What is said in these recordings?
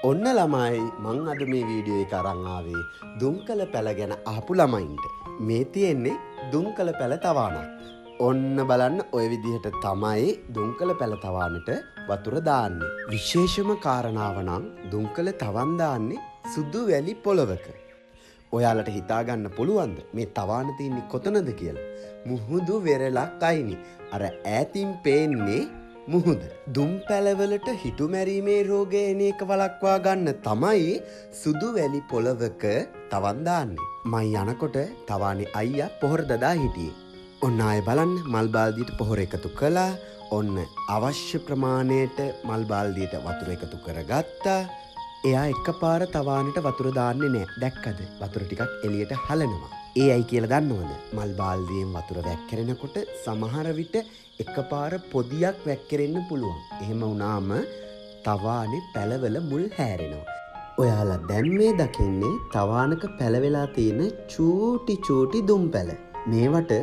ඔන්න ළමයි මං අද මේ වීඩියෝ එක අරන් ආවේ දුම්කල පැල ගැන අහපු ළමයින්ට. මේ තියෙන්නේ දුම්කල පැල තවානක්. ඔන්න බලන්න ඔය විදිහට තමයි දුම්කල පැල තවානට වතුර දාන්නේ. විශේෂම කාරණාව නම් දුම්කල තවන් දාන්නේ සුදු වැලි පොළවක. ඔයාලට හිතා ගන්න පුළුවන්ද මේ තවාන තියෙන්නේ කොතනද කියලා? මුහුදු වෙරළක් අයිනේ. අර ඈතින් පේන්නේ මුහුද. දුම් පැලවලට හිටු මැරීමේ රෝගය එන එක වළක්වා ගන්න තමයි සුදු වැලි පොළවක තවන් දාන්නේ. මයි යනකොට තවානේ අයියා පොහොර දදා හිටියේ. ඔන්න ආයෙ බලන්න මල් බාල්දියට පොහොර එකතු කළා. ඔන්න අවශ්‍ය ප්‍රමාණයට මල් බාල්දියට වතුර එකතු කරගත්තා. එයා එකපාර තවානට වතුර දාන්නේ නැහැ. දැක්කද? වතුර ටිකක් එළියට හලනවා. ඒ ඇයි කියලා දන්නවද? මල් බාල්දියෙන් වතුර වැක්කිරෙනකොට සමහර විට එකපාර පොදියක් වැක්කිරෙන්න පුළුවන්. එහෙම වුණාම තවානේ පැලවල මුල් හැරෙනවා. ඔයාලා දැන් මේ දකින්නේ තවානක පැලවෙලා තියෙන චූටි දුම් පැල. මේවට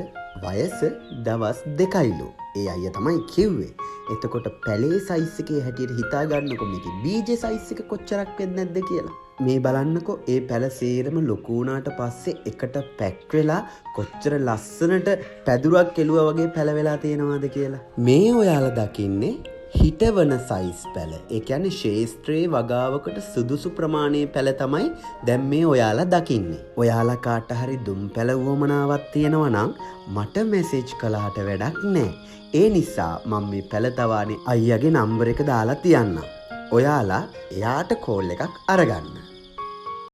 වයස දවස් 2යිලු. ඒ අයියා තමයි කිව්වේ. එතකොට පැලේ සයිස් එකේ හැටියට හිතා ගන්නකො මේකේ බීජේ සයිස් එක කොච්චරක් වෙන්නේ නැද්ද කියලා. මේ බලන්නකො ඒ පැල සේරම ලොකු වුණාට පස්සේ එකට පැක් වෙලා කොච්චර ලස්සනට පැදුරක් එළුවා වගේ පැල වෙලා තියෙනවද කියලා. මේ ඔයාලා දකින්නේ හිටවන සයිස් පැල. ඒ කියන්නේ ශේෂ්ත්‍රයේ වගාවකට සුදුසු ප්‍රමාණයේ පැල තමයි දැන් මේ ඔයාලා දකින්නේ. ඔයාලා කාට හරි දුම් පැල වුවමනාවක් තියෙනවා නම් මට මැසේජ් කළාට වැඩක් නැහැ. ඒ නිසා මම මේ පැල තවානේ අයියාගේ නම්බර එක දාලා තියන්නම්. ඔයාලා එයාට කෝල් එකක් අරගන්න.